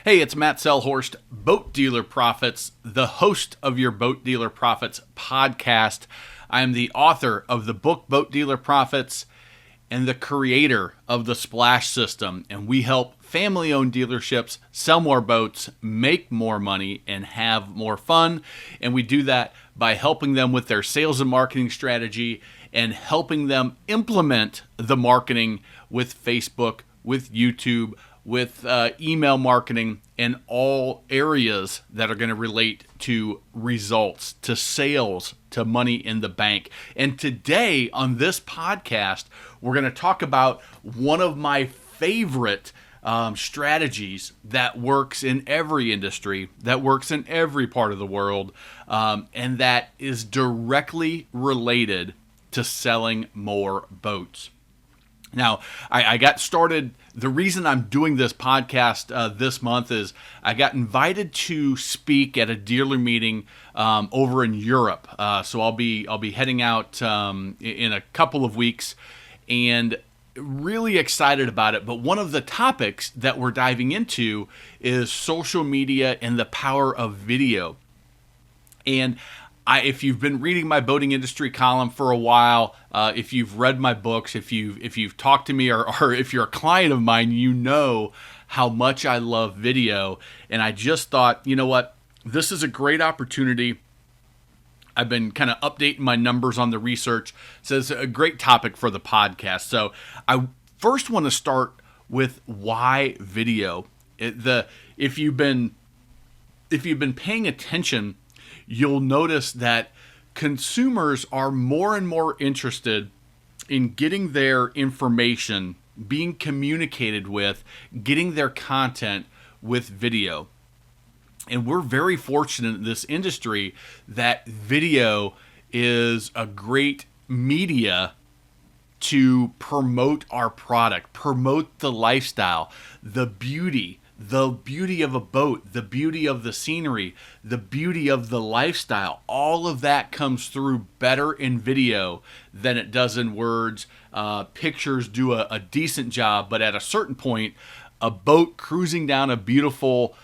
Hey, it's Matt Sellhorst, Boat Dealer Profits, the host of your Boat Dealer Profits podcast. I am the author of the book Boat Dealer Profits and the creator of the Splash System. And we help family-owned dealerships sell more boats, make more money, and have more fun. And we do that by helping them with their sales and marketing strategy and helping them implement the marketing with Facebook, with YouTube, with email marketing, and all areas that are going to relate to results, to sales, to money in the bank. And today on this podcast, we're going to talk about one of my favorite strategies that works in every industry, that works in every part of the world, and that is directly related to selling more boats. Now, I got started. The reason I'm doing this podcast this month is I got invited to speak at a dealer meeting over in Europe. So I'll be heading out in a couple of weeks, and really excited about it. But one of the topics that we're diving into is social media and the power of video. And if you've been reading my boating industry column for a while, if you've read my books, if you've talked to me, or if you're a client of mine, you know how much I love video. And I just thought, you know what, this is a great opportunity. I've been kind of updating my numbers on the research, so it's a great topic for the podcast. So I first want to start with why video. If you've been paying attention, you'll notice that consumers are more and more interested in getting their information, being communicated with, getting their content with video. And we're very fortunate in this industry that video is a great media to promote our product, promote the lifestyle, the beauty of a boat, the beauty of the scenery, the beauty of the lifestyle. All of that comes through better in video than it does in words. Pictures do a decent job, but at a certain point, a boat cruising down a beautiful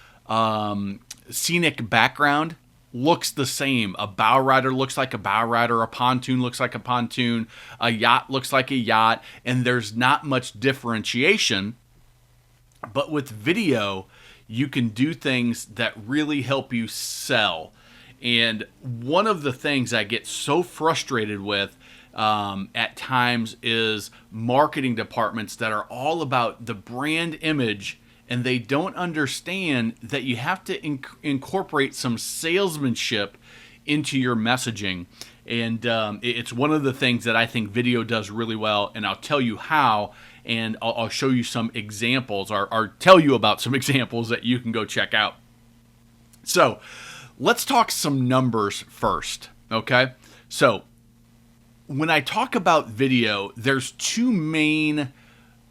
scenic background looks the same. A bow rider looks like a bow rider, a pontoon looks like a pontoon, a yacht looks like a yacht, and there's not much differentiation. But with video, you can do things that really help you sell. And one of the things I get so frustrated with at times is marketing departments that are all about the brand image, and they don't understand that you have to incorporate some salesmanship into your messaging. And it's one of the things that I think video does really well, and I'll tell you how. And I'll show you some examples, or tell you about some examples that you can go check out. So let's talk some numbers first, okay? So when I talk about video, there's two main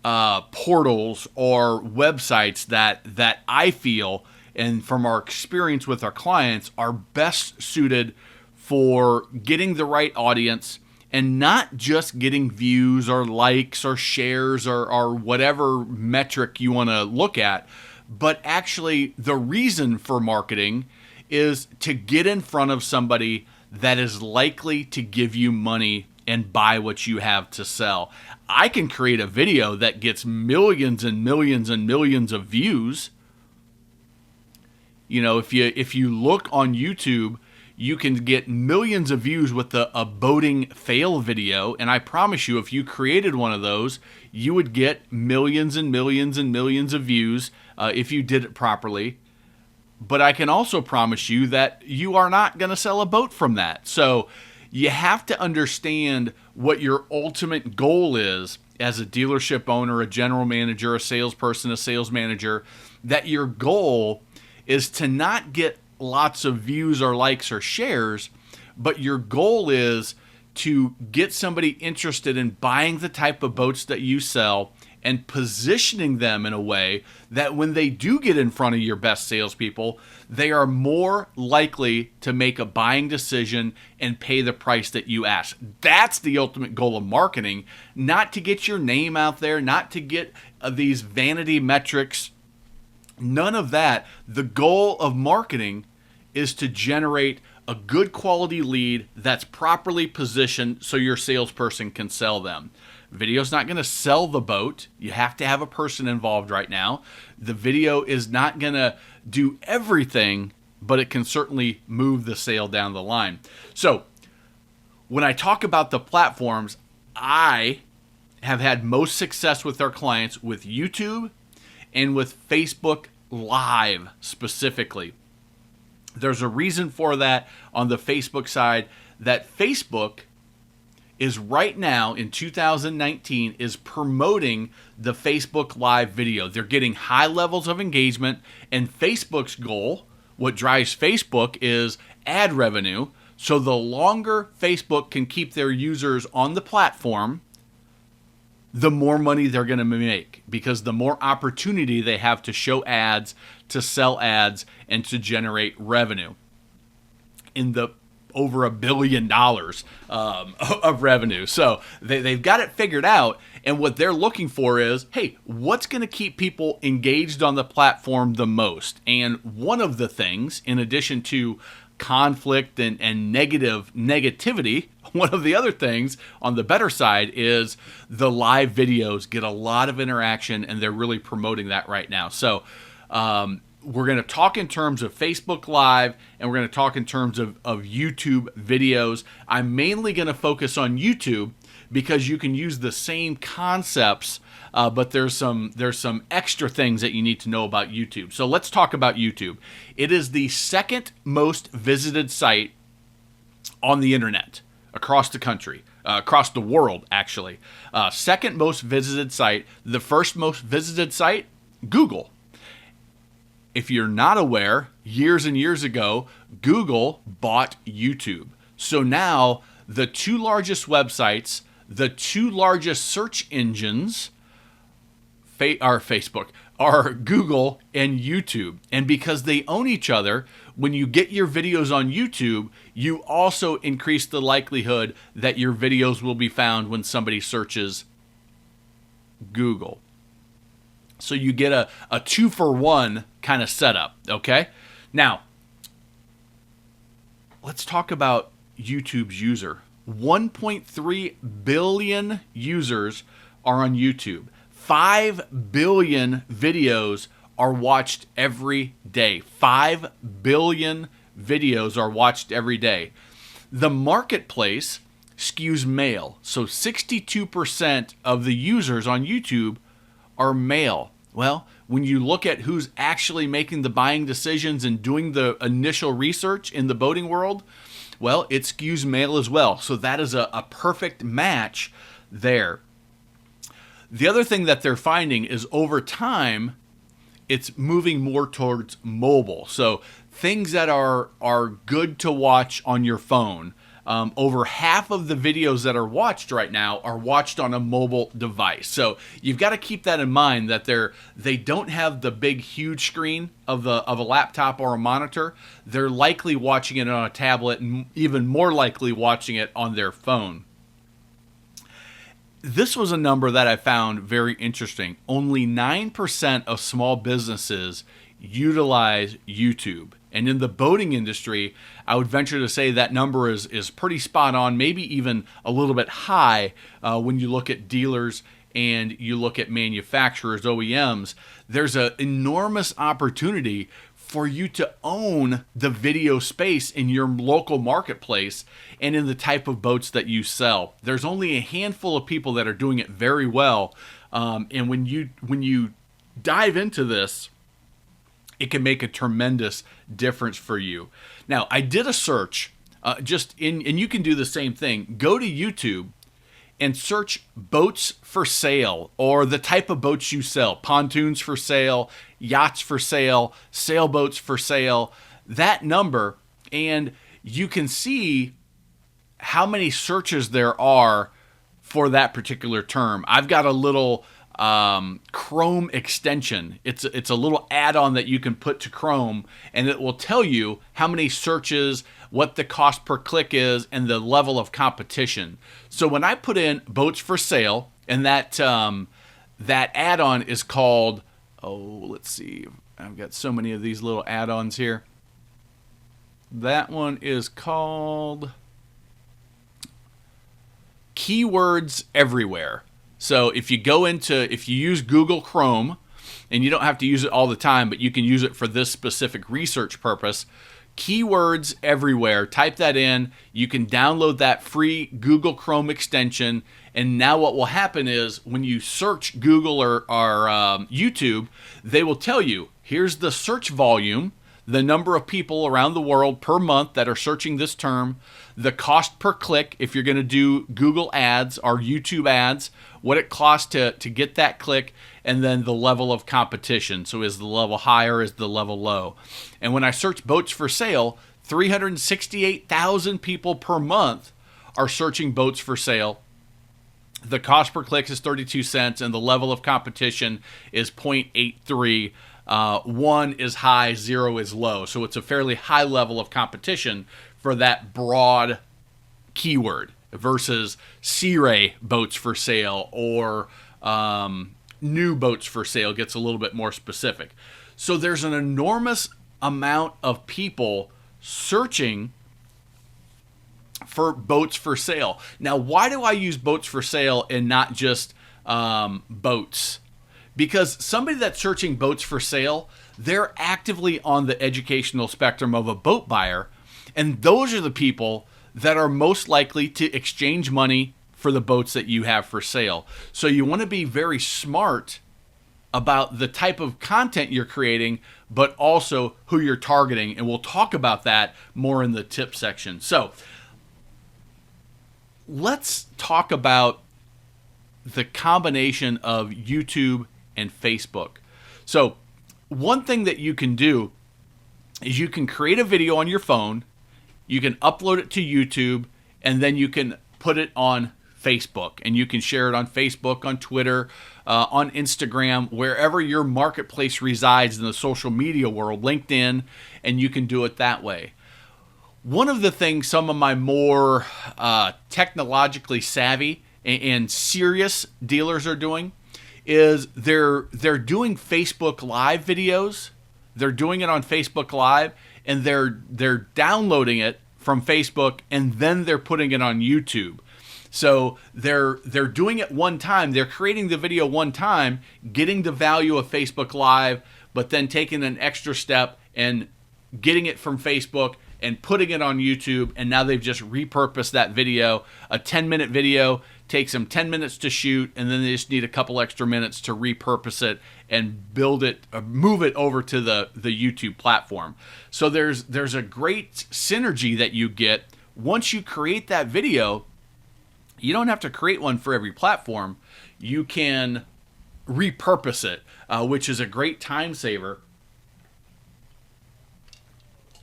portals or websites that I feel, and from our experience with our clients, are best suited for getting the right audience, and not just getting views or likes or shares or whatever metric you want to look at, but actually the reason for marketing is to get in front of somebody that is likely to give you money and buy what you have to sell. I can create a video that gets millions and millions and millions of views. You know, if you look on YouTube, you can get millions of views with a boating fail video, and I promise you, if you created one of those, you would get millions and millions and millions of views if you did it properly. But I can also promise you that you are not going to sell a boat from that. So you have to understand what your ultimate goal is as a dealership owner, a general manager, a salesperson, a sales manager, that your goal is to not get lots of views or likes or shares, but your goal is to get somebody interested in buying the type of boats that you sell and positioning them in a way that when they do get in front of your best salespeople, they are more likely to make a buying decision and pay the price that you ask. That's the ultimate goal of marketing, not to get your name out there, not to get these vanity metrics None of that. The goal of marketing is to generate a good quality lead that's properly positioned so your salesperson can sell them. Video's not going to sell the boat. You have to have a person involved right now. The video is not going to do everything, but it can certainly move the sale down the line. So when I talk about the platforms, I have had most success with our clients with YouTube and with Facebook Live specifically. There's a reason for that on the Facebook side, that Facebook is right now in 2019 is promoting the Facebook Live video. They're getting high levels of engagement, and Facebook's goal, what drives Facebook, is ad revenue. So the longer Facebook can keep their users on the platform, the more money they're going to make, because the more opportunity they have to show ads, to sell ads, and to generate revenue. In the over $1 billion of revenue. So they've got it figured out. And what they're looking for is, hey, what's going to keep people engaged on the platform the most? And one of the things, in addition to conflict and negativity, one of the other things on the better side is the live videos get a lot of interaction, and they're really promoting that right now. So we're going to talk in terms of Facebook Live, and we're going to talk in terms of YouTube videos. I'm mainly going to focus on YouTube because you can use the same concepts, but there's some extra things that you need to know about YouTube. So let's talk about YouTube. It is the second most visited site on the internet across the country, across the world, actually. Second most visited site. The first most visited site, Google. If you're not aware, years and years ago, Google bought YouTube. So now the two largest websites, the two largest search engines are Google and YouTube. And because they own each other, when you get your videos on YouTube, you also increase the likelihood that your videos will be found when somebody searches Google. So you get a 2-for-1 kind of setup, okay? Now, let's talk about YouTube's user. 1.3 billion users are on YouTube. 5 billion videos are watched every day. 5 billion videos are watched every day. The marketplace skews male. So 62% of the users on YouTube are male. Well, when you look at who's actually making the buying decisions and doing the initial research in the boating world, well, it skews male as well. So that is a perfect match there. The other thing that they're finding is over time, it's moving more towards mobile. So things that are good to watch on your phone. Over half of the videos that are watched right now are watched on a mobile device. So you've got to keep that in mind, that they don't have the big, huge screen of a laptop or a monitor. They're likely watching it on a tablet, and even more likely watching it on their phone. This was a number that I found very interesting. Only 9% of small businesses utilize YouTube. And in the boating industry, I would venture to say that number is pretty spot on, maybe even a little bit high when you look at dealers and you look at manufacturers, OEMs. There's an enormous opportunity for you to own the video space in your local marketplace and in the type of boats that you sell. There's only a handful of people that are doing it very well. And when you dive into this, it can make a tremendous difference for you. Now, I did a search, and you can do the same thing. Go to YouTube and search boats for sale, or the type of boats you sell. Pontoons for sale, yachts for sale, sailboats for sale. That number, and you can see how many searches there are for that particular term. I've got a little Chrome extension. It's a little add-on that you can put to Chrome, and it will tell you how many searches, what the cost per click is, and the level of competition. So when I put in boats for sale, and that add-on is called, let's see, I've got so many of these little add-ons here. That one is called Keywords Everywhere. So if you use Google Chrome, and you don't have to use it all the time, but you can use it for this specific research purpose, Keywords Everywhere. Type that in. You can download that free Google Chrome extension. And now what will happen is when you search Google or YouTube, they will tell you, here's the search volume, the number of people around the world per month that are searching this term, the cost per click if you're going to do Google ads or YouTube ads, what it costs to get that click, and then the level of competition. So is the level high or is the level low? And when I search boats for sale, 368,000 people per month are searching boats for sale. The cost per click is 32 cents, and the level of competition is 0.83. 1 is high, 0 is low. So it's a fairly high level of competition for that broad keyword versus Sea-Ray boats for sale or new boats for sale gets a little bit more specific. So there's an enormous amount of people searching for boats for sale. Now, why do I use boats for sale and not just boats? Because somebody that's searching boats for sale, they're actively on the educational spectrum of a boat buyer, and those are the people that are most likely to exchange money for the boats that you have for sale. So you want to be very smart about the type of content you're creating, but also who you're targeting, and we'll talk about that more in the tip section. So let's talk about the combination of YouTube and Facebook. So one thing that you can do is you can create a video on your phone, you can upload it to YouTube, and then you can put it on Facebook, and you can share it on Facebook, on Twitter, on Instagram, wherever your marketplace resides in the social media world, LinkedIn, and you can do it that way. One of the things some of my more technologically savvy and serious dealers are doing is they're doing Facebook Live videos. They're doing it on Facebook Live, and they're downloading it from Facebook, and then they're putting it on YouTube. So they're doing it one time. They're creating the video one time, getting the value of Facebook Live, but then taking an extra step and getting it from Facebook and putting it on YouTube, and now they've just repurposed that video. A 10-minute video takes them 10 minutes to shoot, and then they just need a couple extra minutes to repurpose it and build it, move it over to the YouTube platform. So there's a great synergy that you get once you create that video. You don't have to create one for every platform. You can repurpose it, which is a great time saver.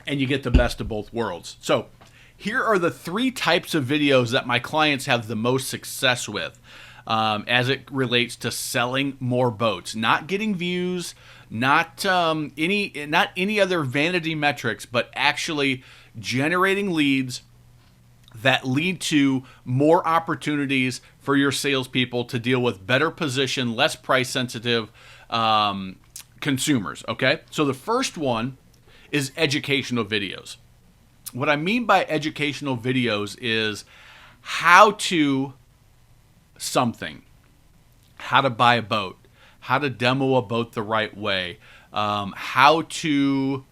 And you get the best of both worlds. So here are the 3 types of videos that my clients have the most success with as it relates to selling more boats. Not getting views, not any other vanity metrics, but actually generating leads that lead to more opportunities for your salespeople to deal with better position, less price sensitive consumers. Okay, so the first one is educational videos. What I mean by educational videos is how to something, how to buy a boat, how to demo a boat the right way, how to,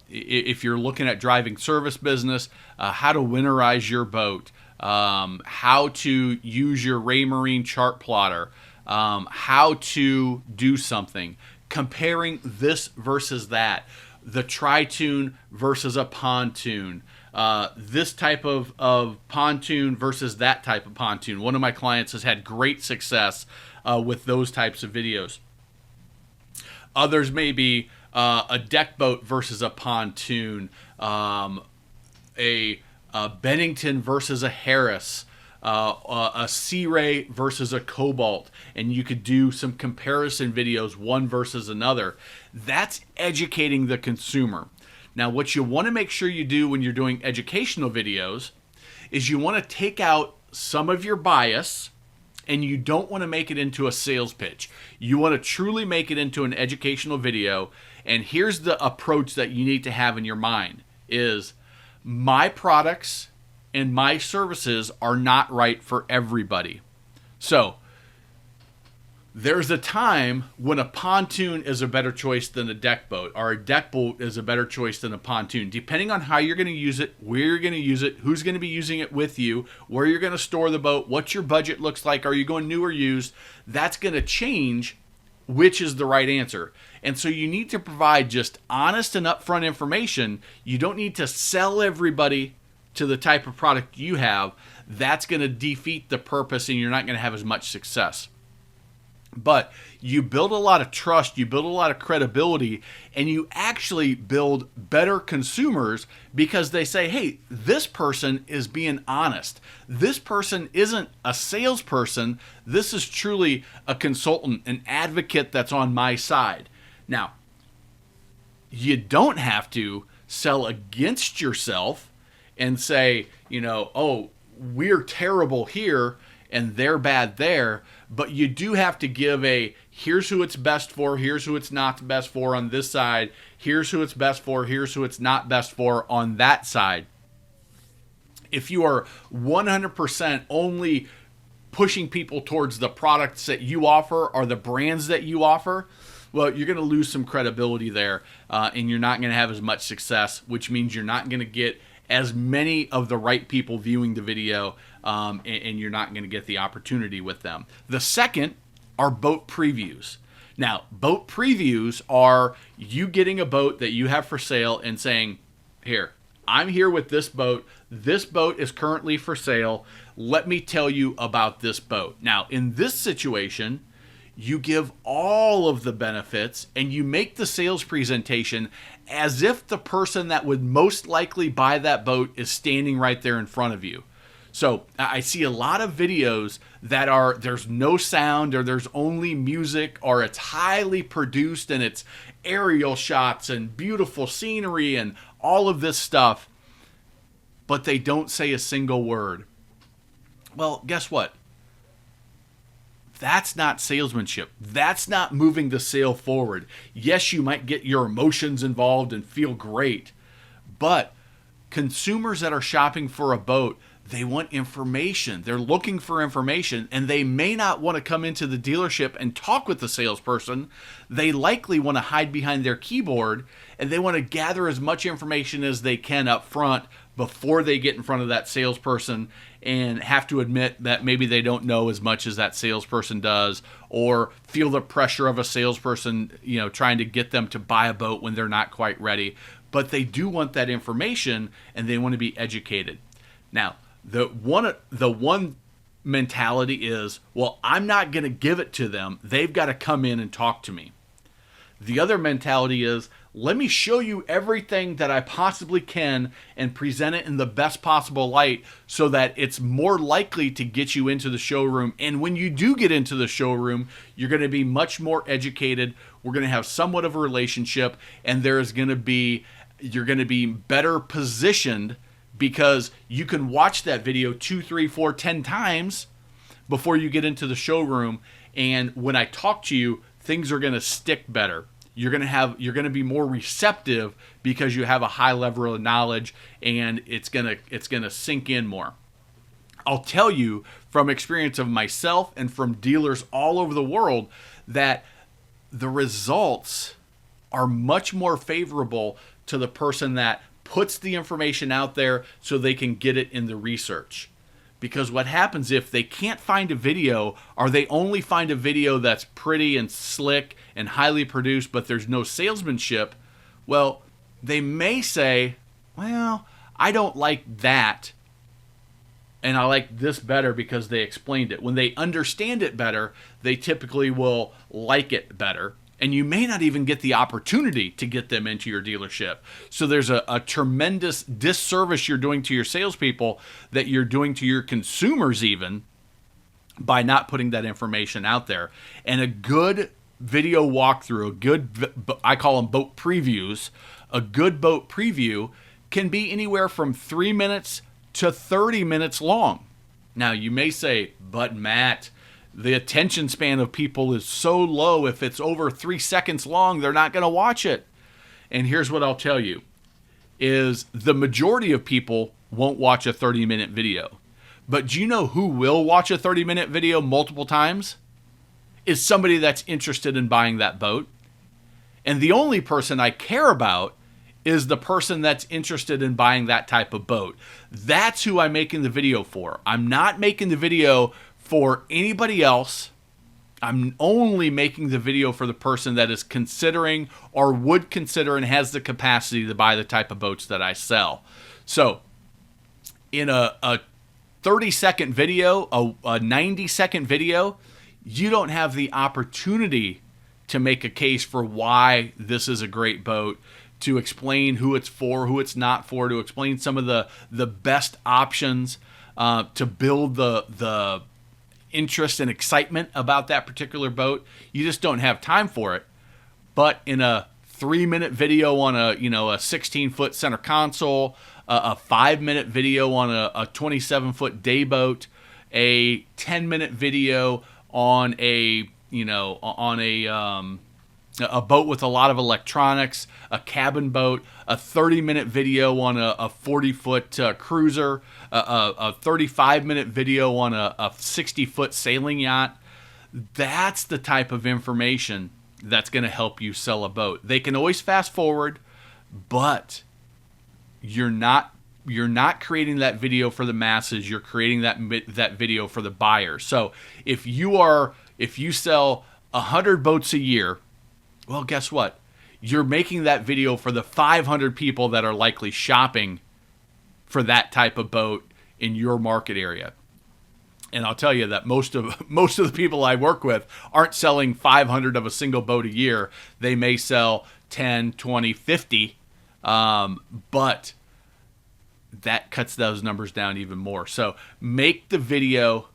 if you're looking at driving service business, how to winterize your boat, how to use your Raymarine chart plotter, how to do something, comparing this versus that. The tri-tune versus a pontoon, this type of pontoon versus that type of pontoon. One of my clients has had great success with those types of videos. Others may be a deck boat versus a pontoon, a Bennington versus a Harris, a Sea-Ray versus a Cobalt, and you could do some comparison videos, one versus another. That's educating the consumer. Now, what you want to make sure you do when you're doing educational videos is you want to take out some of your bias And you don't want to make it into a sales pitch. You want to truly make it into an educational video. And here's the approach that you need to have in your mind is my products and my services are not right for everybody. So there's a time when a pontoon is a better choice than a deck boat, or a deck boat is a better choice than a pontoon, depending on how you're going to use it, where you're going to use it, who's going to be using it with you, where you're going to store the boat, what your budget looks like, are you going new or used. That's going to change which is the right answer. And so you need to provide just honest and upfront information. You don't need to sell everybody to the type of product you have. That's going to defeat the purpose and you're not going to have as much success. But you build a lot of trust, you build a lot of credibility, and you actually build better consumers because they say, hey, this person is being honest. This person isn't a salesperson. This is truly a consultant, an advocate that's on my side. Now, you don't have to sell against yourself and say, oh, we're terrible here and they're bad there. But you do have to give here's who it's best for, here's who it's not best for on this side, here's who it's best for, here's who it's not best for on that side. If you are 100% only pushing people towards the products that you offer or the brands that you offer, well, you're going to lose some credibility there, and you're not going to have as much success, which means you're not going to get as many of the right people viewing the video, and you're not going to get the opportunity with them. The second are boat previews. Now, boat previews are you getting a boat that you have for sale and saying, here, I'm here with this boat. This boat is currently for sale. Let me tell you about this boat. Now, in this situation, you give all of the benefits and you make the sales presentation as if the person that would most likely buy that boat is standing right there in front of you. So I see a lot of videos that there's no sound or there's only music or it's highly produced and it's aerial shots and beautiful scenery and all of this stuff, but they don't say a single word. Well, guess what? That's not salesmanship. That's not moving the sale forward. Yes, you might get your emotions involved and feel great, but consumers that are shopping for a boat, they want information. They're looking for information, and they may not want to come into the dealership and talk with the salesperson. They likely want to hide behind their keyboard, and they want to gather as much information as they can up front before they get in front of that salesperson and have to admit that maybe they don't know as much as that salesperson does, or feel the pressure of a salesperson, trying to get them to buy a boat when they're not quite ready. But they do want that information, and they want to be educated. Now, the one mentality is, well, I'm not going to give it to them. They've got to come in and talk to me. The other mentality is, let me show you everything that I possibly can and present it in the best possible light so that it's more likely to get you into the showroom. And when you do get into the showroom, you're going to be much more educated. We're going to have somewhat of a relationship, and you're going to be better positioned because you can watch that video 2, 3, 4, 10 times before you get into the showroom. And when I talk to you, things are going to stick better. You're going to be more receptive because you have a high level of knowledge, and it's going to sink in more. I'll tell you from experience of myself and from dealers all over the world that the results are much more favorable to the person that puts the information out there so they can get it in the research. Because what happens if they can't find a video, or they only find a video that's pretty and slick and highly produced, but there's no salesmanship, well, they may say, well, I don't like that, and I like this better because they explained it. When they understand it better, they typically will like it better. And you may not even get the opportunity to get them into your dealership. So there's a tremendous disservice you're doing to your salespeople that you're doing to your consumers even by not putting that information out there. And a good video walkthrough, I call them boat previews, a good boat preview can be anywhere from 3 minutes to 30 minutes long. Now you may say, but Matt, The attention span of people is so low. If it's over 3 seconds long, they're not going to watch it. And here's what I'll tell you is the majority of people won't watch a 30-minute video. But do you know who will watch a 30-minute video multiple times? Is somebody that's interested in buying that boat. And the only person I care about is the person that's interested in buying that type of boat. That's who I'm making the video for. I'm not making the video for anybody else. I'm only making the video for the person that is considering or would consider and has the capacity to buy the type of boats that I sell. So in a 30-second video, a 90-second video, you don't have the opportunity to make a case for why this is a great boat, to explain who it's for, who it's not for, to explain some of the best options, to build the interest and excitement about that particular boat. You just don't have time for it. But in a 3-minute video on a 16-foot center console, a 5-minute video on a 27-foot day boat, a 10-minute video on a boat with a lot of electronics, a cabin boat, a 30-minute video on a 40-foot cruiser, a 35-minute video on a 60-foot sailing yacht. That's the type of information that's going to help you sell a boat. They can always fast forward, but you're not creating that video for the masses. You're creating that video for the buyer. So if you sell 100 boats a year, well, guess what? You're making that video for the 500 people that are likely shopping for that type of boat in your market area. And I'll tell you that most of the people I work with aren't selling 500 of a single boat a year. They may sell 10, 20, 50, but that cuts those numbers down even more. So make the video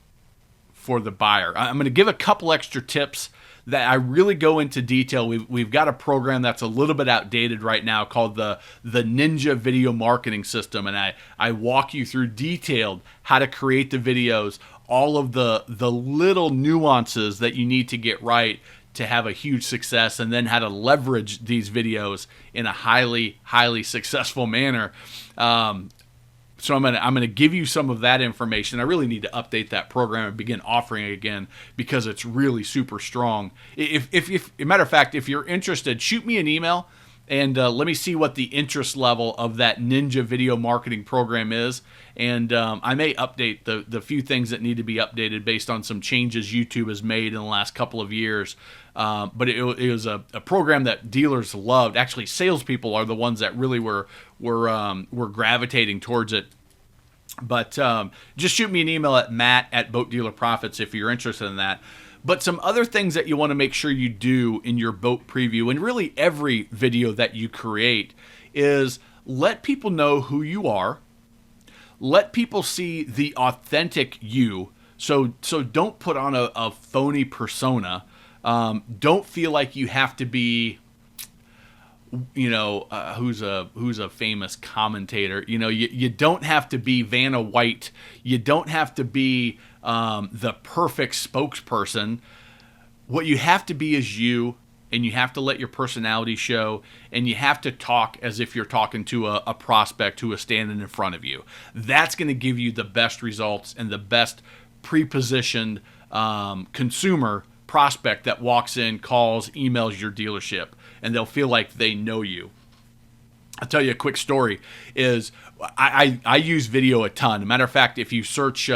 for the buyer. I'm going to give a couple extra tips that I really go into detail. We've got a program that's a little bit outdated right now called the Ninja Video Marketing System, and I walk you through detailed how to create the videos, all of the little nuances that you need to get right to have a huge success, and then how to leverage these videos in a highly successful manner. So I'm gonna give you some of that information. I really need to update that program and begin offering it again because it's really super strong. If a matter of fact, if you're interested, shoot me an email and let me see what the interest level of that Ninja Video Marketing Program is. And I may update the few things that need to be updated based on some changes YouTube has made in the last couple of years. But it was a program that dealers loved. Actually, salespeople are the ones that really were gravitating towards it. But just shoot me an email at matt@BoatDealerProfits if you're interested in that. But some other things that you want to make sure you do in your boat preview, and really every video that you create, is let people know who you are. Let people see the authentic you. So don't put on a phony persona. Don't feel like you have to be, who's a famous commentator. You don't have to be Vanna White. You don't have to be the perfect spokesperson. What you have to be is you, and you have to let your personality show, and you have to talk as if you're talking to a prospect who is standing in front of you. That's going to give you the best results and the best pre-positioned consumer prospect that walks in, calls, emails your dealership, and they'll feel like they know you. I'll tell you a quick story. Is I use video a ton. Matter of fact, if you search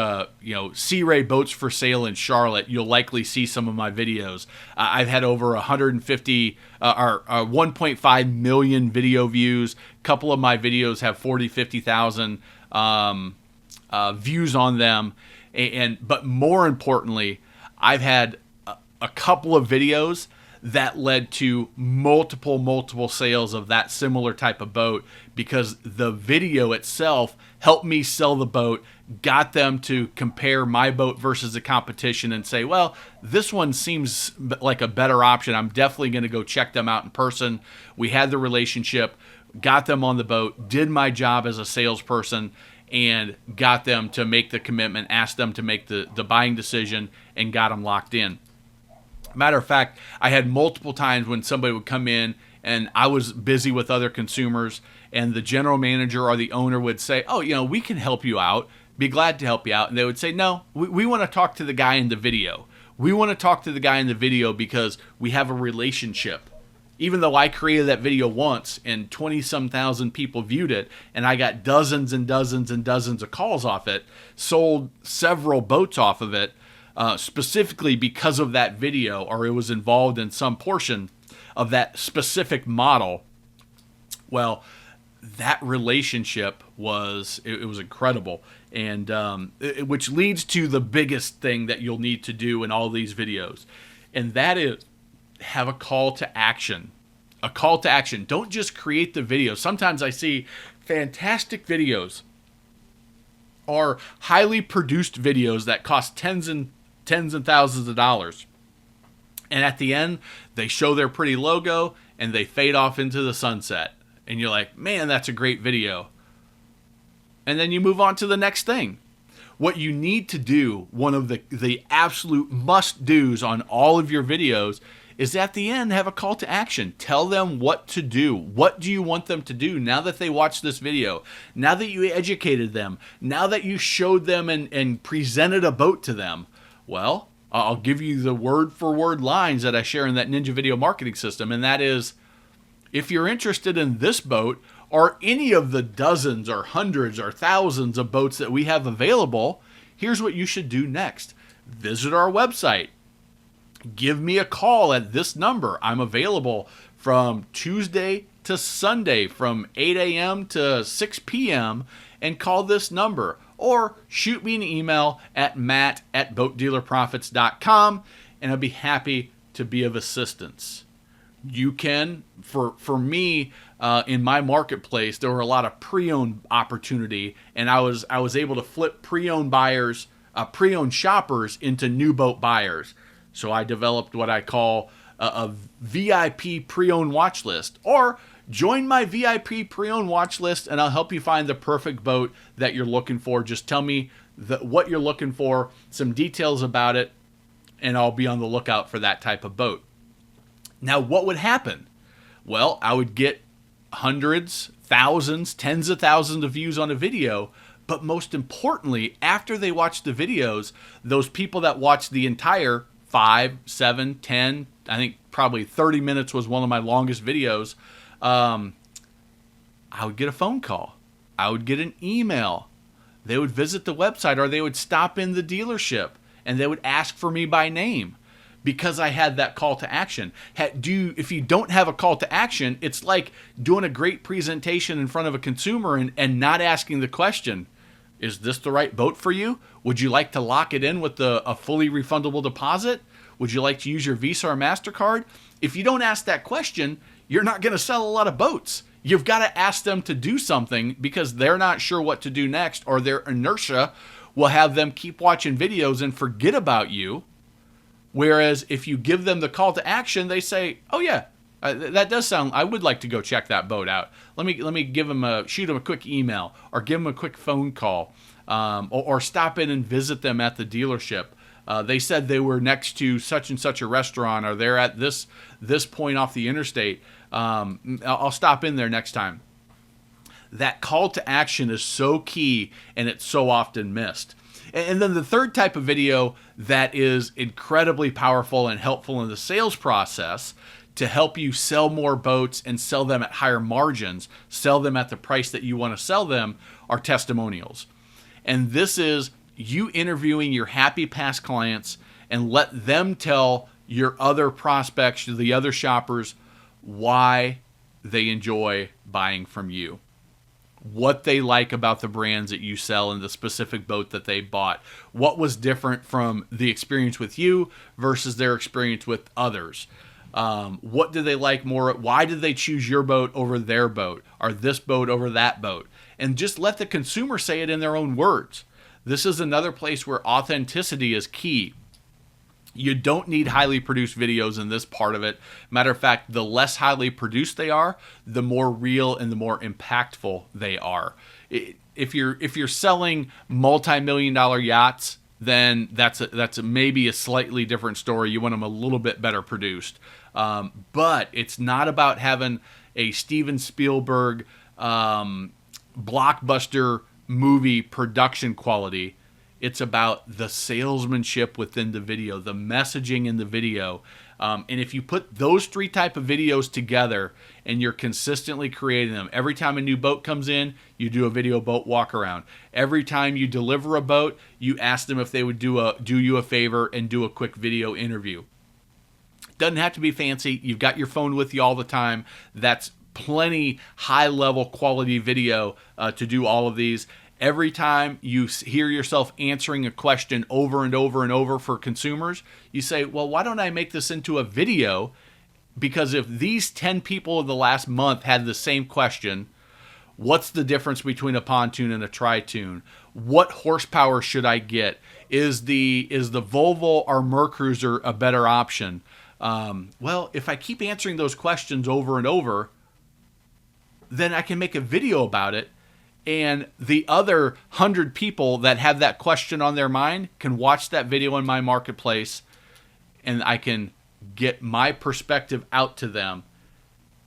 Sea Ray boats for sale in Charlotte, you'll likely see some of my videos. I've had over 150 or 1.5 million video views. A couple of my videos have 50,000 views on them. But more importantly, I've had a couple of videos that led to multiple sales of that similar type of boat because the video itself helped me sell the boat, got them to compare my boat versus the competition and say, well, this one seems like a better option. I'm definitely going to go check them out in person. We had the relationship, got them on the boat, did my job as a salesperson, and got them to make the commitment, asked them to make the buying decision, and got them locked in. Matter of fact, I had multiple times when somebody would come in and I was busy with other consumers, and the general manager or the owner would say, "Oh, we can help you out. Be glad to help you out." And they would say, "No, we want to talk to the guy in the video. We want to talk to the guy in the video because we have a relationship." Even though I created that video once and 20-some thousand people viewed it, and I got dozens and dozens and dozens of calls off it, sold several boats off of it, specifically because of that video, or it was involved in some portion of that specific model. Well, that relationship was incredible, and which leads to the biggest thing that you'll need to do in all these videos, and that is have a call to action. A call to action. Don't just create the video. Sometimes I see fantastic videos or highly produced videos that cost tens and thousands of dollars. And at the end, they show their pretty logo and they fade off into the sunset. And you're like, man, that's a great video. And then you move on to the next thing. What you need to do, one of the absolute must-dos on all of your videos, is at the end have a call to action. Tell them what to do. What do you want them to do now that they watched this video? Now that you educated them? Now that you showed them and presented a boat to them? Well, I'll give you the word-for-word lines that I share in that Ninja Video Marketing System, and that is, if you're interested in this boat or any of the dozens or hundreds or thousands of boats that we have available, here's what you should do next. Visit our website. Give me a call at this number. I'm available from Tuesday to Sunday from 8 a.m. to 6 p.m. and call this number. Or shoot me an email at matt@boatdealerprofits.com and I'll be happy to be of assistance. You can, for me, in my marketplace, there were a lot of pre-owned opportunity, and I was able to flip pre-owned buyers, pre-owned shoppers into new boat buyers. So I developed what I call a VIP pre-owned watch list. Or join my VIP pre-owned watch list and I'll help you find the perfect boat that you're looking for. Just tell me what you're looking for, some details about it, and I'll be on the lookout for that type of boat. Now, what would happen? Well, I would get hundreds, thousands, tens of thousands of views on a video. But most importantly, after they watch the videos, those people that watched the entire 5, 7, 10, I think probably 30 minutes was one of my longest videos, I would get a phone call. I would get an email. They would visit the website or they would stop in the dealership and they would ask for me by name because I had that call to action. If you don't have a call to action, it's like doing a great presentation in front of a consumer and not asking the question, is this the right boat for you? Would you like to lock it in with a fully refundable deposit? Would you like to use your Visa or MasterCard? If you don't ask that question, you're not going to sell a lot of boats. You've got to ask them to do something because they're not sure what to do next, or their inertia will have them keep watching videos and forget about you. Whereas if you give them the call to action, they say, oh yeah, that does sound, I would like to go check that boat out. Let me shoot them a quick email or give them a quick phone call, or stop in and visit them at the dealership. They said they were next to such and such a restaurant, or they're at this point off the interstate. I'll stop in there next time. That call to action is so key, and it's so often missed. And then the third type of video that is incredibly powerful and helpful in the sales process to help you sell more boats and sell them at higher margins, sell them at the price that you want to sell them, are testimonials. And this is you interviewing your happy past clients and let them tell your other prospects, the other shoppers, why they enjoy buying from you, what they like about the brands that you sell and the specific boat that they bought, what was different from the experience with you versus their experience with others. What do they like more? Why did they choose your boat over their boat, or this boat over that boat? And just let the consumer say it in their own words. This is another place where authenticity is key. You don't need highly produced videos in this part of it. Matter of fact, the less highly produced they are, the more real and the more impactful they are. if you're selling multi-million dollar yachts, then that's maybe a slightly different story. You want them a little bit better produced. But it's not about having a Steven Spielberg blockbuster movie production quality. It's about the salesmanship within the video, the messaging in the video. And if you put those three type of videos together and you're consistently creating them, every time a new boat comes in, you do a video boat walk around. Every time you deliver a boat, you ask them if they would do you a favor and do a quick video interview. Doesn't have to be fancy. You've got your phone with you all the time. That's plenty high level quality video to do all of these. Every time you hear yourself answering a question over and over and over for consumers, you say, well, why don't I make this into a video? Because if these 10 people in the last month had the same question, what's the difference between a pontoon and a tri-toon? What horsepower should I get? Is the Volvo or Mercruiser a better option? Well, if I keep answering those questions over and over, then I can make a video about it. And the other 100 people that have that question on their mind can watch that video in my marketplace, and I can get my perspective out to them.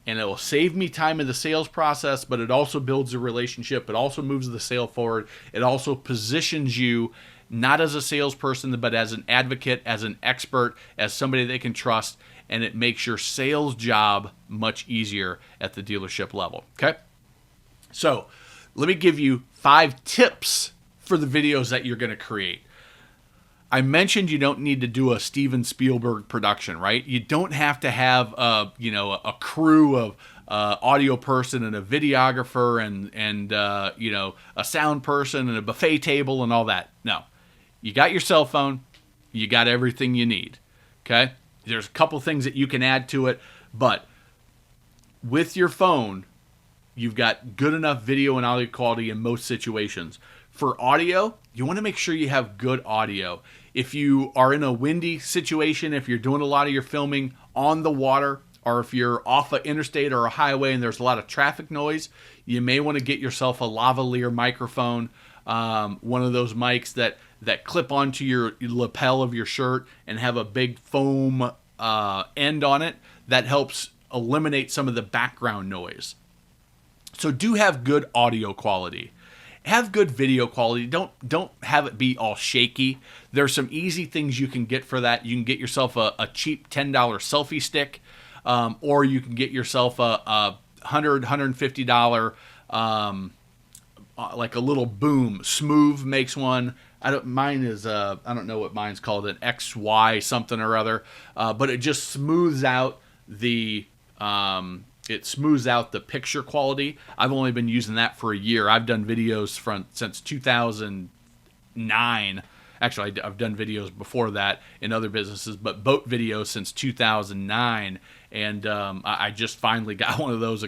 And it will save me time in the sales process, but it also builds a relationship. It also moves the sale forward. It also positions you not as a salesperson, but as an advocate, as an expert, as somebody they can trust, and it makes your sales job much easier at the dealership level. Okay? So, let me give you 5 tips for the videos that you're going to create. I mentioned you don't need to do a Steven Spielberg production, right? You don't have to have a crew of audio person and a videographer and a sound person and a buffet table and all that. No. You got your cell phone. You got everything you need. Okay? There's a couple things that you can add to it, but with your phone, you've got good enough video and audio quality in most situations. For audio, you want to make sure you have good audio. If you are in a windy situation, if you're doing a lot of your filming on the water, or if you're off an interstate or a highway and there's a lot of traffic noise, you may want to get yourself a lavalier microphone, one of those mics that clip onto your lapel of your shirt and have a big foam end on it that helps eliminate some of the background noise. So do have good audio quality. Have good video quality. Don't have it be all shaky. There's some easy things you can get for that. You can get yourself a cheap $10 selfie stick, or you can get yourself a $150 like a little boom. Smooth makes one. I don't know what mine's called, an XY something or other, but it just smooths out the picture quality. I've only been using that for a year. I've done videos since 2009. Actually, I've done videos before that in other businesses, but boat videos since 2009. And I just finally got one of those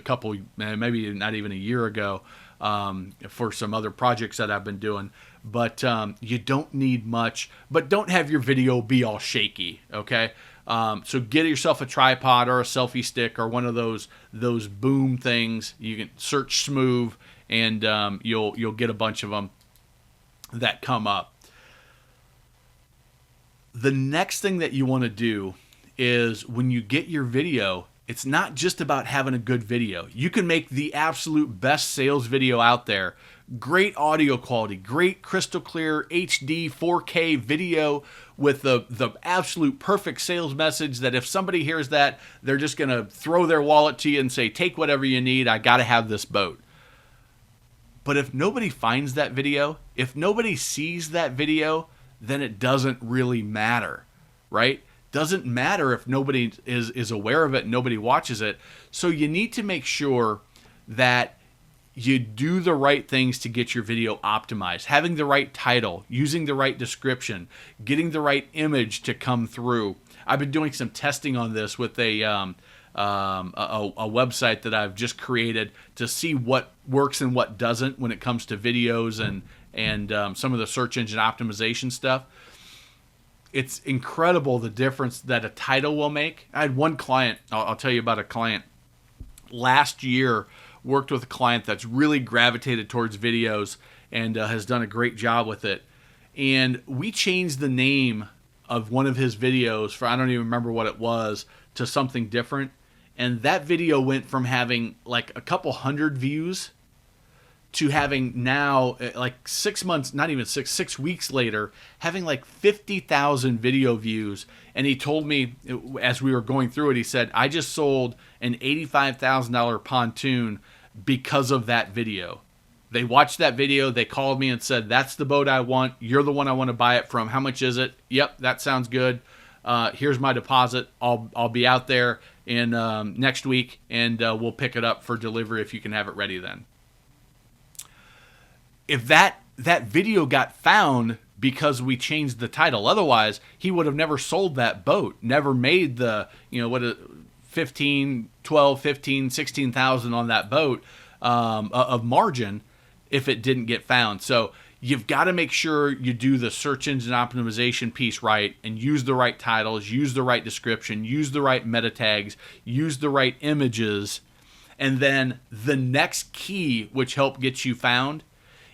maybe not even a year ago, for some other projects that I've been doing. But you don't need much, but don't have your video be all shaky, okay? So get yourself a tripod or a selfie stick or one of those boom things. You can search Smooth, and you'll get a bunch of them that come up. The next thing that you want to do is when you get your video, it's not just about having a good video. You can make the absolute best sales video out there. Great audio quality, great crystal clear HD 4K video with the absolute perfect sales message that if somebody hears that, they're just going to throw their wallet to you and say, take whatever you need, I got to have this boat. But if nobody finds that video, if nobody sees that video, then it doesn't really matter, right? Doesn't matter if nobody is aware of it, nobody watches it. So you need to make sure that you do the right things to get your video optimized. Having the right title, using the right description, getting the right image to come through. I've been doing some testing on this with a website that I've just created to see what works and what doesn't when it comes to videos and some of the search engine optimization stuff. It's incredible the difference that a title will make. I had one client, I'll tell you about a client last year worked with a client that's really gravitated towards videos and has done a great job with it. And we changed the name of one of his videos for, I don't even remember what it was, to something different. And that video went from having like a couple hundred views to having now, like 6 months, not even 6 weeks later, having like 50,000 video views. And he told me, as we were going through it, he said, I just sold an $85,000 pontoon because of that video. They watched that video, they called me and said, that's the boat I want, you're the one I want to buy it from, how much is it? Yep, that sounds good. Here's my deposit, I'll be out there in next week, and we'll pick it up for delivery if you can have it ready then. If that video got found because we changed the title, otherwise he would have never sold that boat, never made the, 16,000 on that boat of margin if it didn't get found. So you've got to make sure you do the search engine optimization piece right and use the right titles, use the right description, use the right meta tags, use the right images. And then the next key which help get you found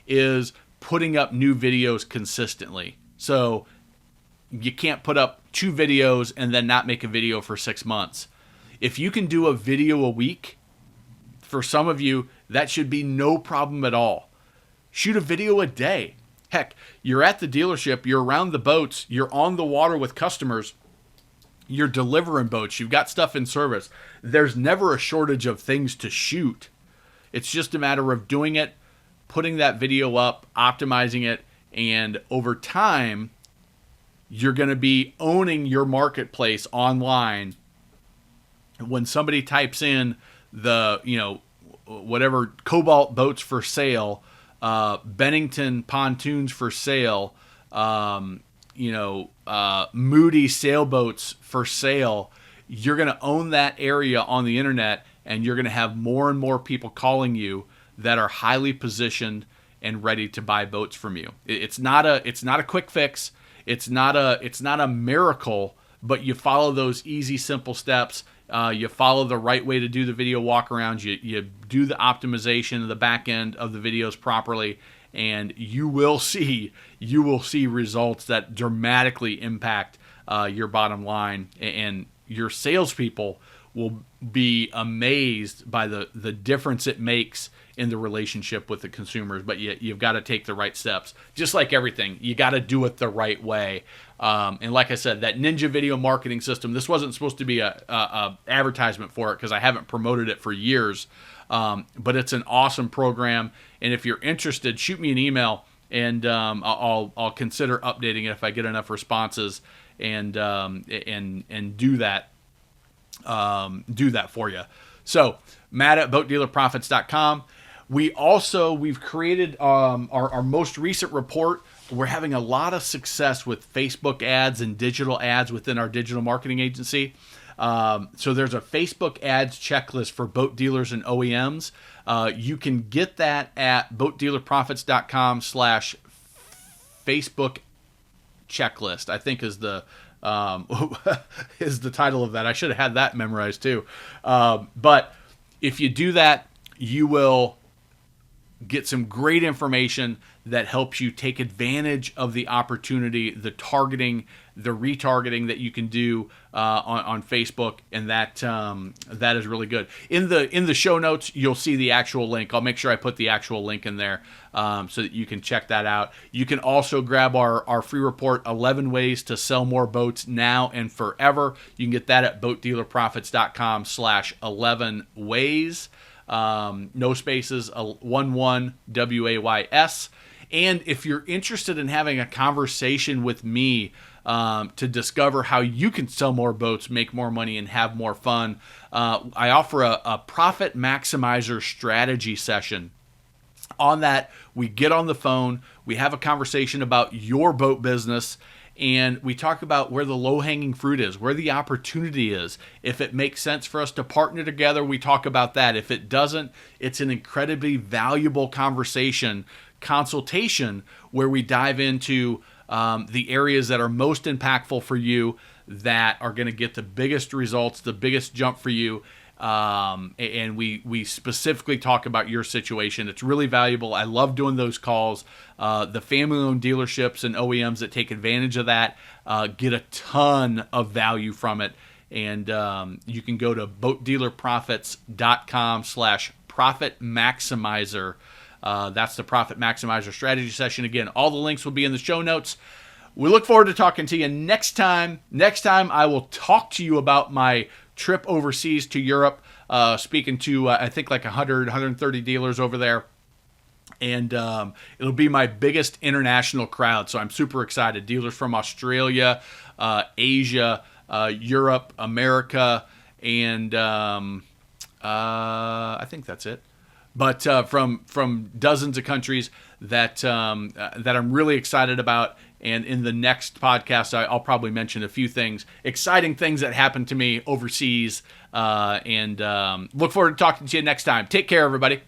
is putting up new videos consistently. So you can't put up 2 videos and then not make a video for 6 months. If you can do a video a week, for some of you, that should be no problem at all. Shoot a video a day. Heck, you're at the dealership, you're around the boats, you're on the water with customers, you're delivering boats, you've got stuff in service. There's never a shortage of things to shoot. It's just a matter of doing it, putting that video up, optimizing it, and over time, you're going to be owning your marketplace online. When somebody types in the, whatever, Cobalt boats for sale, Bennington pontoons for sale, Moody sailboats for sale, you're going to own that area on the internet, and you're going to have more and more people calling you that are highly positioned and ready to buy boats from you. It's not a quick fix. It's not a miracle, but you follow those easy, simple steps. You follow the right way to do the video walkarounds. You do the optimization of the back end of the videos properly, and you will see results that dramatically impact your bottom line, and your salespeople will be amazed by the difference it makes in the relationship with the consumers. But you've got to take the right steps. Just like everything, you got to do it the right way. And like I said, that Ninja Video Marketing System, this wasn't supposed to be a advertisement for it because I haven't promoted it for years. But it's an awesome program. And if you're interested, shoot me an email, and I'll consider updating it if I get enough responses, and do that. Do that for you. So Matt at boatdealerprofits.com. We've created our most recent report. We're having a lot of success with Facebook ads and digital ads within our digital marketing agency. So there's a Facebook ads checklist for boat dealers and OEMs. You can get that at boatdealerprofits.com/Facebook checklist, I think is the title of that. I should have had that memorized too. But if you do that, you will get some great information that helps you take advantage of the opportunity, the targeting, the retargeting that you can do on Facebook, and that is really good. In the show notes, you'll see the actual link. I'll make sure I put the actual link in there so that you can check that out. You can also grab our free report, 11 Ways to Sell More Boats Now and Forever. You can get that at boatdealerprofits.com/11ways. No spaces, 11 WAYS. And if you're interested in having a conversation with me to discover how you can sell more boats, make more money, and have more fun, I offer a profit maximizer strategy session. On that, we get on the phone, we have a conversation about your boat business, and we talk about where the low-hanging fruit is, where the opportunity is. If it makes sense for us to partner together, we talk about that. If it doesn't, it's an incredibly valuable consultation where we dive into the areas that are most impactful for you, that are going to get the biggest results, the biggest jump for you, And we specifically talk about your situation. It's really valuable. I love doing those calls. The family-owned dealerships and OEMs that take advantage of that get a ton of value from it. And you can go to boatdealerprofits.com/profit maximizer. That's the Profit Maximizer strategy session. Again, all the links will be in the show notes. We look forward to talking to you next time. Next time, I will talk to you about my trip overseas to Europe, speaking to, I think, like 100, 130 dealers over there. And it'll be my biggest international crowd, so I'm super excited. Dealers from Australia, Asia, Europe, America, and I think that's it. But from dozens of countries that I'm really excited about. And in the next podcast, I'll probably mention a few things, exciting things that happened to me overseas. And look forward to talking to you next time. Take care, everybody.